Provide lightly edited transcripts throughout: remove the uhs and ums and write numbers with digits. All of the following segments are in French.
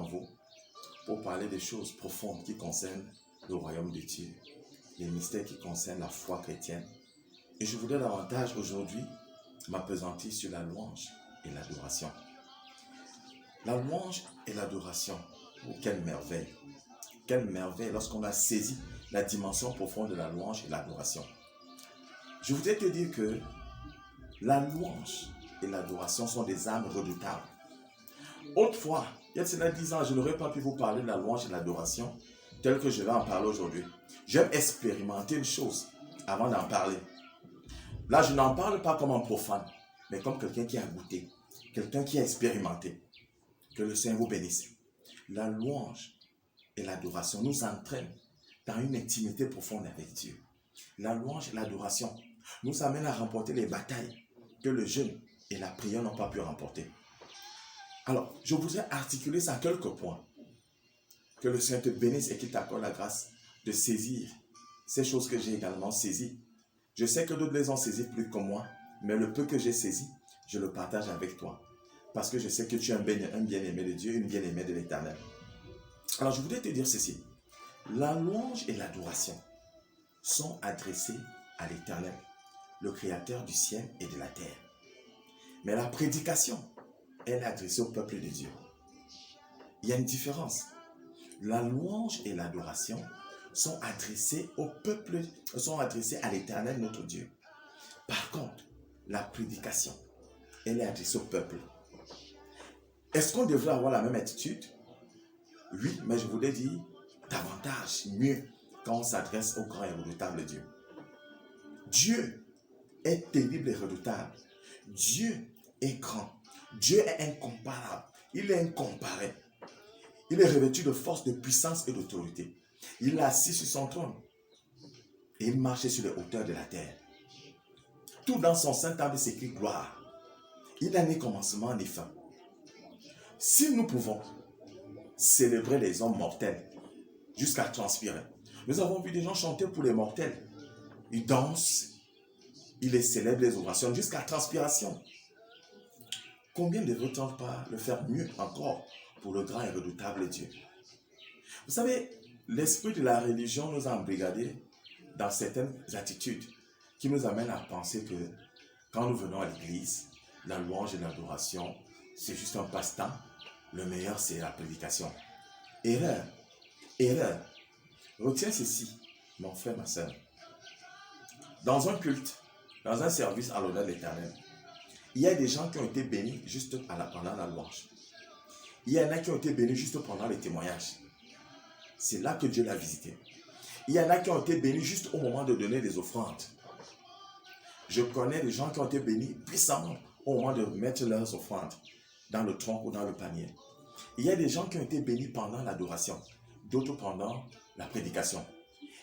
devant vous pour parler des choses profondes qui concernent le royaume de Dieu, les mystères qui concernent la foi chrétienne. Et je voudrais davantage aujourd'hui m'appesantir sur la louange et l'adoration. La louange et l'adoration, oh, quelle merveille! Quelle merveille lorsqu'on a saisi la dimension profonde de la louange et l'adoration. Je voudrais te dire que la louange et l'adoration sont des armes redoutables. Autrefois, il y a cela 10 ans, je n'aurais pas pu vous parler de la louange et de l'adoration tel que je vais en parler aujourd'hui. J'aime expérimenter une chose avant d'en parler. Là, je n'en parle pas comme un profane, mais comme quelqu'un qui a goûté, quelqu'un qui a expérimenté. Que le Seigneur vous bénisse. La louange et l'adoration nous entraînent dans une intimité profonde avec Dieu. La louange et l'adoration nous amènent à remporter les batailles que le jeûne et la prière n'ont pas pu remporter. Alors, je voudrais articuler ça à quelques points. Que le Seigneur te bénisse et qu'il t'accorde la grâce de saisir ces choses que j'ai également saisies. Je sais que d'autres les ont saisies plus que moi, mais le peu que j'ai saisi, je le partage avec toi. Parce que je sais que tu es un bien-aimé de Dieu, une bien-aimée de l'Éternel. Alors, je voudrais te dire ceci. La louange et l'adoration sont adressées à l'Éternel, le Créateur du ciel et de la terre. Mais la prédication, elle est adressée au peuple de Dieu. Il y a une différence. La louange et l'adoration sont adressées au peuple, sont adressées à l'Éternel, notre Dieu. Par contre, la prédication, elle est adressée au peuple. Est-ce qu'on devrait avoir la même attitude? Oui, mais je voulais dire davantage, mieux, quand on s'adresse au grand et redoutable Dieu. Dieu est terrible et redoutable. Dieu est grand. Dieu est incomparable. Il est incomparé. Il est revêtu de force, de puissance et d'autorité. Il est assis sur son trône. Et il marche sur les hauteurs de la terre. Tout dans son saint temple s'écrit gloire. Il n'a ni commencement ni fin. Si nous pouvons célébrer les hommes mortels jusqu'à transpirer, nous avons vu des gens chanter pour les mortels. Ils dansent, ils les célèbrent, les orations jusqu'à transpiration. Combien ne devrait-on pas le faire mieux encore pour le grand et redoutable Dieu? Vous savez, l'esprit de la religion nous a embrigadés dans certaines attitudes qui nous amènent à penser que quand nous venons à l'église, la louange et l'adoration, c'est juste un passe-temps. Le meilleur, c'est la prédication. Erreur. Erreur. Retiens ceci, mon frère, ma soeur. Dans un culte, dans un service à l'honneur de l'Éternel, il y a des gens qui ont été bénis juste pendant la louange. Il y en a qui ont été bénis juste pendant les témoignages. C'est là que Dieu l'a visité. Il y en a qui ont été bénis juste au moment de donner des offrandes. Je connais des gens qui ont été bénis puissamment au moment de mettre leurs offrandes dans le tronc ou dans le panier. Il y a des gens qui ont été bénis pendant l'adoration, d'autres pendant la prédication.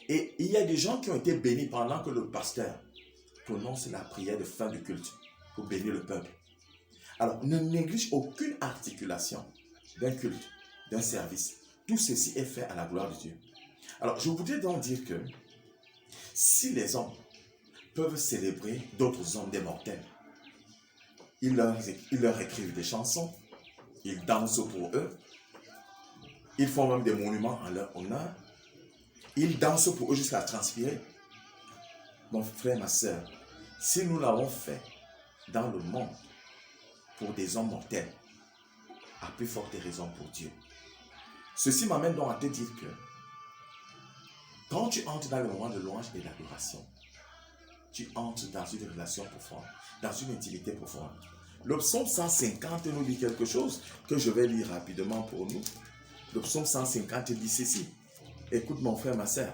Et il y a des gens qui ont été bénis pendant que le pasteur prononce la prière de fin du culte pour bénir le peuple. Alors, ne néglige aucune articulation d'un culte, d'un service. Tout ceci est fait à la gloire de Dieu. Alors, je voudrais donc dire que si les hommes peuvent célébrer d'autres hommes des mortels, ils leur écrivent des chansons, ils dansent pour eux, ils font même des monuments en leur honneur, ils dansent pour eux jusqu'à transpirer. Mon frère, ma soeur, si nous l'avons fait dans le monde pour des hommes mortels, à plus forte raison pour Dieu. Ceci m'amène donc à te dire que quand tu entres dans le moment de louange et d'adoration, tu entres dans une relation profonde, dans une intimité profonde. Le psaume 150 nous dit quelque chose que je vais lire rapidement pour nous. Le psaume 150 dit ceci. Écoute mon frère, ma soeur.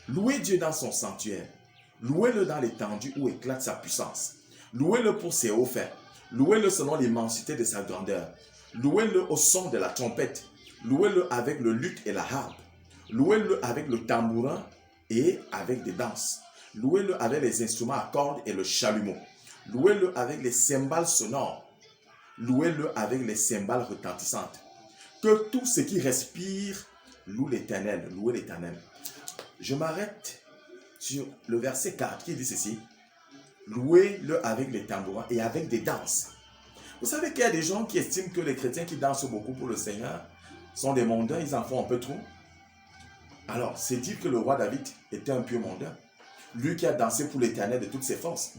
Louez Dieu dans son sanctuaire. Louez-le dans l'étendue où éclate sa puissance. Louez-le pour ses hauts faits. Louez-le selon l'immensité de sa grandeur. Louez-le au son de la trompette. Louez-le avec le luth et la harpe. Louez-le avec le tambourin et avec des danses. Louez-le avec les instruments à cordes et le chalumeau. Louez-le avec les cymbales sonores. Louez-le avec les cymbales retentissantes. Que tout ce qui respire loue l'Éternel. Louez l'Éternel. Je m'arrête sur le verset 4 qui dit ceci. Louez-le avec les tambourins et avec des danses. Vous savez qu'il y a des gens qui estiment que les chrétiens qui dansent beaucoup pour le Seigneur, sont des mondains, ils en font un peu trop. Alors, c'est dire que le roi David était un pieux mondain. Lui qui a dansé pour l'Éternel de toutes ses forces.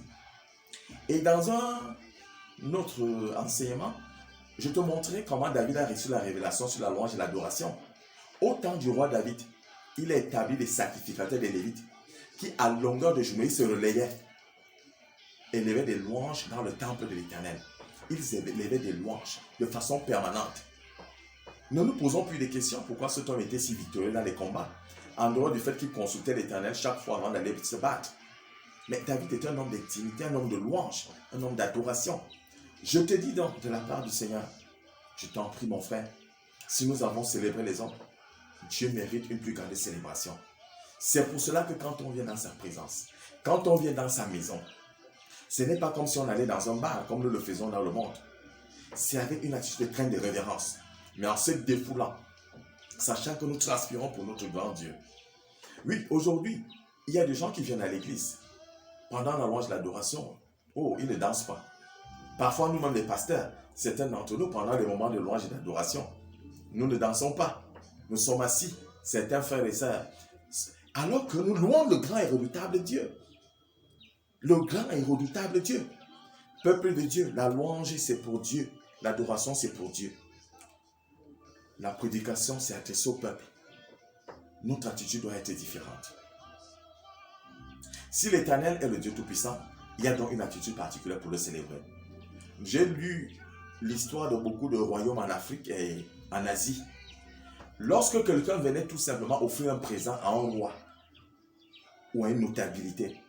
Et dans un autre enseignement, je te montrerai comment David a reçu la révélation sur la louange et l'adoration. Au temps du roi David, il a établi des sacrificateurs des Lévites qui, à longueur de journée, se relayaient, élevaient des louanges dans le temple de l'Éternel. Ils élevaient des louanges de façon permanente. Ne nous posons plus de questions pourquoi cet homme était si victorieux dans les combats, en dehors du fait qu'il consultait l'Éternel chaque fois avant d'aller se battre. Mais David était un homme d'intimité, un homme de louange, un homme d'adoration. Je te dis donc de la part du Seigneur, je t'en prie mon frère, si nous avons célébré les hommes, Dieu mérite une plus grande célébration. C'est pour cela que quand on vient dans sa présence, quand on vient dans sa maison, ce n'est pas comme si on allait dans un bar, comme nous le faisons dans le monde. C'est avec une attitude de crainte de révérence, mais en se défoulant, sachant que nous transpirons pour notre grand Dieu. Oui, aujourd'hui, il y a des gens qui viennent à l'église. Pendant la louange de l'adoration, oh, ils ne dansent pas. Parfois, nous-mêmes les pasteurs, certains d'entre nous, pendant les moments de louange et d'adoration, nous ne dansons pas. Nous sommes assis, certains frères et sœurs, alors que nous louons le grand et redoutable Dieu. Le grand et redoutable Dieu. Peuple de Dieu, la louange c'est pour Dieu. L'adoration c'est pour Dieu. La prédication c'est adressé au peuple. Notre attitude doit être différente. Si l'Éternel est le Dieu Tout-Puissant, il y a donc une attitude particulière pour le célébrer. J'ai lu l'histoire de beaucoup de royaumes en Afrique et en Asie. Lorsque quelqu'un venait tout simplement offrir un présent à un roi ou à une notabilité,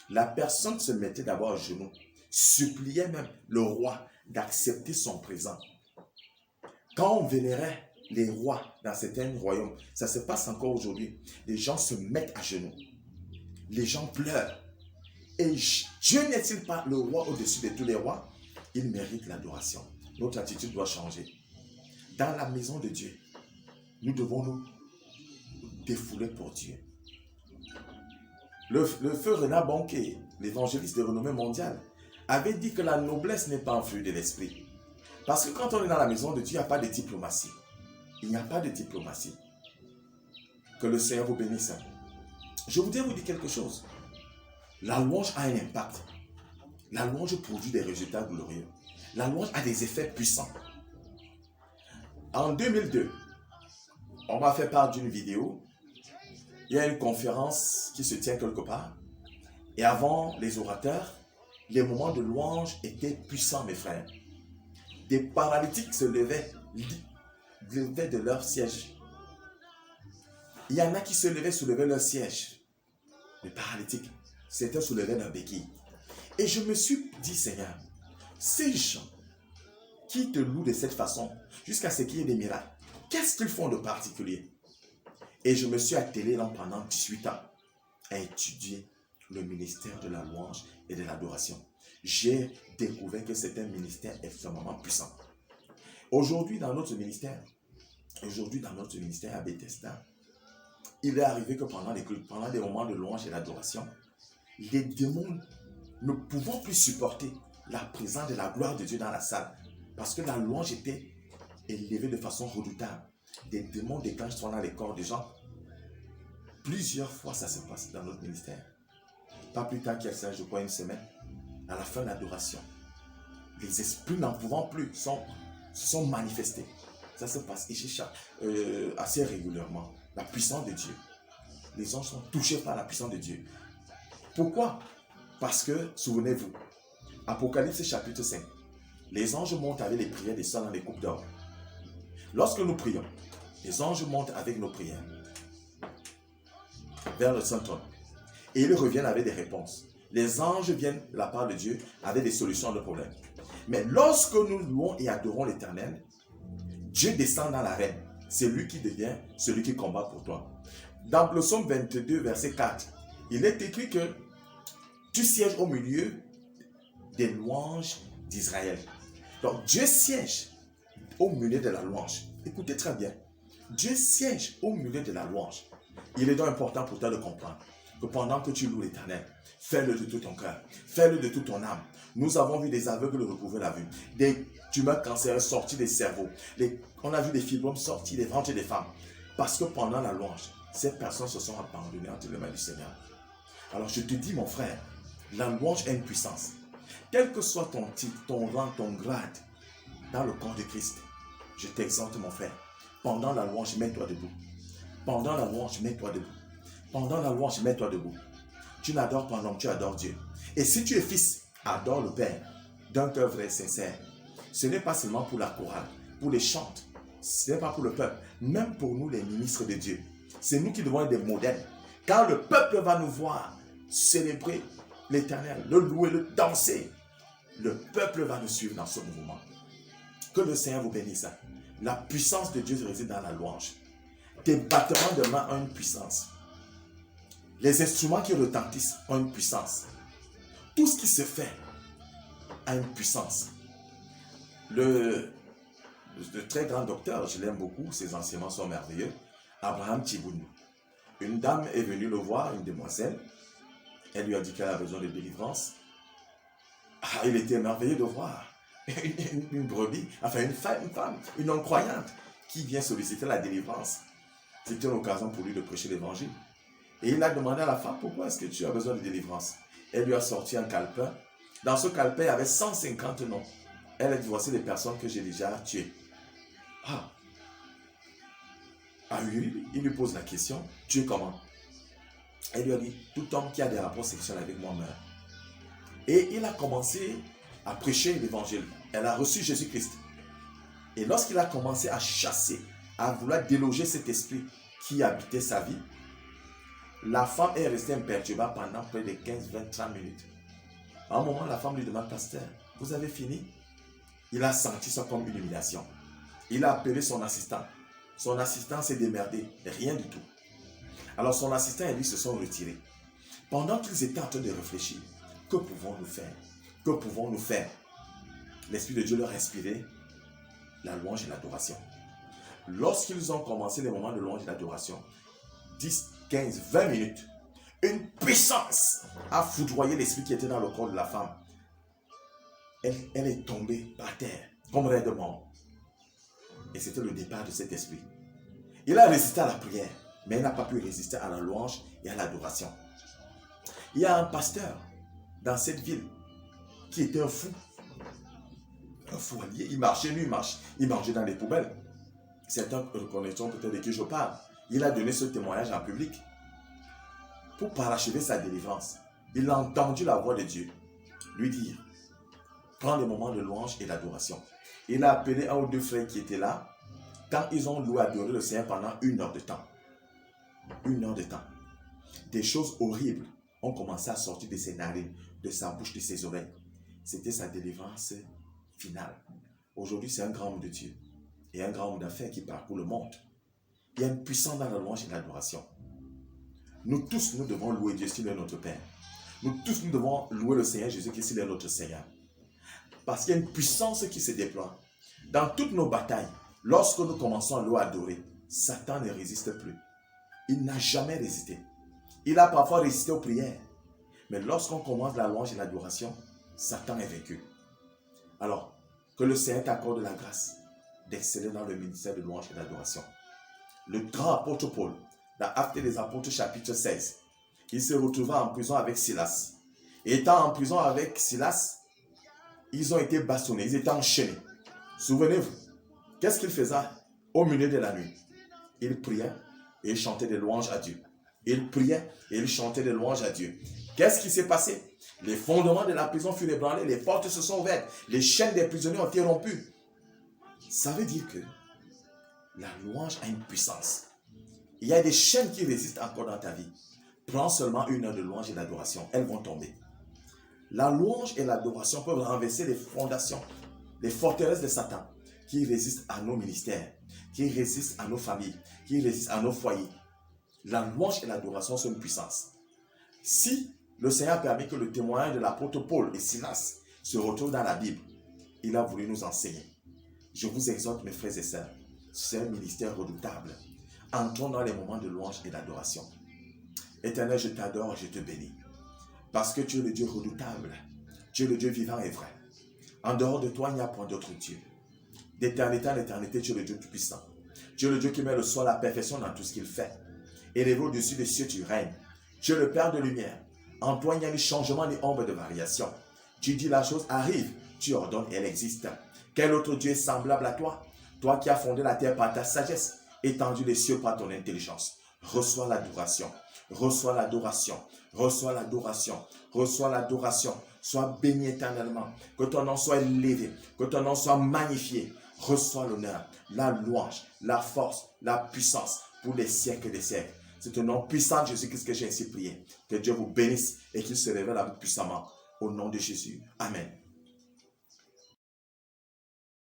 la personne se mettait d'abord à genoux, suppliait même le roi d'accepter son présent. Quand on vénérait les rois dans certains royaumes, ça se passe encore aujourd'hui, les gens se mettent à genoux, les gens pleurent. Et Dieu n'est-il pas le roi au-dessus de tous les rois? Il mérite l'adoration. Notre attitude doit changer. Dans la maison de Dieu, nous devons nous défouler pour Dieu. Le feu Renard Bonquet, l'évangéliste de renommée mondiale, avait dit que la noblesse n'est pas un fruit de l'esprit. Parce que quand on est dans la maison de Dieu, il n'y a pas de diplomatie. Il n'y a pas de diplomatie. Que le Seigneur vous bénisse. Je voudrais vous dire quelque chose. La louange a un impact. La louange produit des résultats glorieux. La louange a des effets puissants. En 2002, on m'a fait part d'une vidéo. Il y a une conférence qui se tient quelque part. Et avant les orateurs, les moments de louange étaient puissants, mes frères. Des paralytiques se levaient de leur siège. Il y en a qui se levaient, soulevaient leur siège. Les paralytiques, certains soulevaient leur béquille. Et je me suis dit, Seigneur, ces gens qui te louent de cette façon, jusqu'à ce qu'il y ait des miracles, qu'est-ce qu'ils font de particulier? Et je me suis attelé là pendant 18 ans à étudier le ministère de la louange et de l'adoration. J'ai découvert que c'est un ministère extrêmement puissant. Aujourd'hui, dans notre ministère à Bethesda, il est arrivé que pendant des moments de louange et d'adoration, les démons ne pouvant plus supporter la présence de la gloire de Dieu dans la salle, parce que la louange était élevée de façon redoutable. Des démons déclenchent dans les corps des gens. Plusieurs fois, ça se passe dans notre ministère. Pas plus tard qu'il y a, je crois, une semaine, à la fin de l'adoration, les esprits n'en pouvant plus se sont manifestés. Ça se passe ici assez régulièrement. La puissance de Dieu. Les anges sont touchés par la puissance de Dieu. Pourquoi? Parce que, souvenez-vous, Apocalypse chapitre 5, les anges montent avec les prières des saints dans les coupes d'or. Lorsque nous prions, les anges montent avec nos prières vers le Saint-Trône. Et ils reviennent avec des réponses. Les anges viennent de la part de Dieu avec des solutions à nos problèmes. Mais lorsque nous louons et adorons l'Éternel, Dieu descend dans l'arène. C'est lui qui devient celui qui combat pour toi. Dans le psaume 22, verset 4, il est écrit que tu sièges au milieu des louanges d'Israël. Donc Dieu siège au milieu de la louange. Écoutez très bien. Dieu siège au milieu de la louange. Il est donc important pour toi de comprendre que pendant que tu loues l'Éternel, fais-le de tout ton cœur, fais-le de toute ton âme. Nous avons vu des aveugles recouvrer la vue, des tumeurs cancéreuses sortir des cerveaux, on a vu des fibromes sortir des ventres des femmes. Parce que pendant la louange, ces personnes se sont abandonnées entre les mains du Seigneur. Alors je te dis, mon frère, la louange a une puissance. Quel que soit ton titre, ton rang, ton grade dans le corps de Christ, je t'exhorte, mon frère, pendant la louange, mets-toi debout. Pendant la louange, mets-toi debout. Pendant la louange, mets-toi debout. Tu n'adores pas l'homme, tu adores Dieu. Et si tu es fils, adore le Père d'un cœur vrai et sincère. Ce n'est pas seulement pour la chorale, pour les chantes. Ce n'est pas pour le peuple, même pour nous les ministres de Dieu. C'est nous qui devons être des modèles. Quand le peuple va nous voir célébrer l'Éternel, le louer, le danser, le peuple va nous suivre dans ce mouvement. Que le Seigneur vous bénisse. La puissance de Dieu réside dans la louange. Tes battements de main ont une puissance. Les instruments qui retentissent ont une puissance. Tout ce qui se fait a une puissance. Le très grand docteur, je l'aime beaucoup, ses enseignements sont merveilleux, Abraham Tchibouni. Une dame est venue le voir, une demoiselle. Elle lui a dit qu'elle a besoin de délivrance. Ah, il était merveilleux de voir une brebis, enfin une femme, une non-croyante qui vient solliciter la délivrance. C'était une occasion pour lui de prêcher l'évangile. Et il a demandé à la femme, pourquoi est-ce que tu as besoin de délivrance? Elle lui a sorti un calepin. Dans ce calepin, il y avait 150 noms. Elle a dit, voici les personnes que j'ai déjà tuées. Ah oui, il lui pose la question, tu es comment? Elle lui a dit, tout homme qui a des rapports sexuels avec moi meurt. Et il a commencé à prêcher l'évangile. Elle a reçu Jésus-Christ. Et lorsqu'il a commencé à chasser, à vouloir déloger cet esprit qui habitait sa vie, la femme est restée imperturbable pendant près de 15, 20, 30 minutes. À un moment, la femme lui demande, pasteur, vous avez fini? Il a senti ça comme une humiliation. Il a appelé son assistant. Son assistant s'est démerdé, rien du tout. Alors son assistant et lui se sont retirés. Pendant qu'ils étaient en train de réfléchir, que pouvons-nous faire? Que pouvons-nous faire? L'Esprit de Dieu leur a inspiré la louange et l'adoration. Lorsqu'ils ont commencé les moments de louange et d'adoration, 10, 15, 20 minutes, une puissance a foudroyé l'esprit qui était dans le corps de la femme. Elle est tombée par terre, comme raide de mort. Et c'était le départ de cet esprit. Il a résisté à la prière, mais il n'a pas pu résister à la louange et à l'adoration. Il y a un pasteur dans cette ville qui était un fou. Un fou allié. Il marchait, lui, il marchait dans les poubelles. Certains reconnaîtront peut-être de qui je parle. Il a donné ce témoignage en public pour parachever sa délivrance. Il a entendu la voix de Dieu lui dire, prends les moments de louange et d'adoration. Il a appelé un ou deux frères qui étaient là. Quand ils ont loué, adoré le Seigneur pendant 1 heure de temps. 1 heure de temps. Des choses horribles ont commencé à sortir de ses narines, de sa bouche, de ses oreilles. C'était sa délivrance finale. Aujourd'hui, c'est un grand homme de Dieu et un grand homme d'affaires qui parcourt le monde. Il y a une puissance dans la louange et l'adoration. Nous tous, nous devons louer Dieu s'il est notre Père. Nous tous, nous devons louer le Seigneur Jésus-Christ s'il est notre Seigneur. Parce qu'il y a une puissance qui se déploie. Dans toutes nos batailles, lorsque nous commençons à louer, adorer, Satan ne résiste plus. Il n'a jamais résisté. Il a parfois résisté aux prières. Mais lorsqu'on commence la louange et l'adoration, Satan est vaincu. Alors, que le Seigneur t'accorde la grâce d'exceller dans le ministère de louange et d'adoration. Le grand apôtre Paul, dans Actes des Apôtres chapitre 16, il se retrouva en prison avec Silas. Et étant en prison avec Silas, ils ont été bastonnés, ils étaient enchaînés. Souvenez-vous, qu'est-ce qu'ils faisaient au milieu de la nuit? Ils priaient et ils chantaient des louanges à Dieu. Ils priaient et ils chantaient des louanges à Dieu. Qu'est-ce qui s'est passé? Les fondements de la prison furent ébranlés, les portes se sont ouvertes, les chaînes des prisonniers ont été rompues. Ça veut dire que la louange a une puissance. Il y a des chaînes qui résistent encore dans ta vie. Prends seulement 1 heure de louange et d'adoration, elles vont tomber. La louange et l'adoration peuvent renverser les fondations, les forteresses de Satan qui résistent à nos ministères, qui résistent à nos familles, qui résistent à nos foyers. La louange et l'adoration sont une puissance. Si le Seigneur a permis que le témoignage de l'apôtre Paul et Silas se retrouve dans la Bible, il a voulu nous enseigner. Je vous exhorte, mes frères et sœurs, c'est un ministère redoutable. Entrons dans les moments de louange et d'adoration. Éternel, je t'adore, je te bénis. Parce que tu es le Dieu redoutable. Tu es le Dieu vivant et vrai. En dehors de toi, il n'y a point d'autre Dieu. D'éternité en éternité, tu es le Dieu tout-puissant. Tu es le Dieu qui met le sol à la perfection dans tout ce qu'il fait. Élevé au-dessus des cieux, tu règnes. Tu es le Père de lumière. En toi, il n'y a ni changement ni ombre de variation. Tu dis la chose arrive, tu ordonnes et elle existe. Quel autre Dieu est semblable à toi? Toi qui as fondé la terre par ta sagesse, étendu les cieux par ton intelligence. Reçois l'adoration, reçois l'adoration, reçois l'adoration, reçois l'adoration. Sois béni éternellement, que ton nom soit élevé, que ton nom soit magnifié. Reçois l'honneur, la louange, la force, la puissance pour les siècles des siècles. C'est au nom puissant de Jésus-Christ que j'ai ainsi prié. Que Dieu vous bénisse et qu'il se révèle à vous puissamment. Au nom de Jésus. Amen.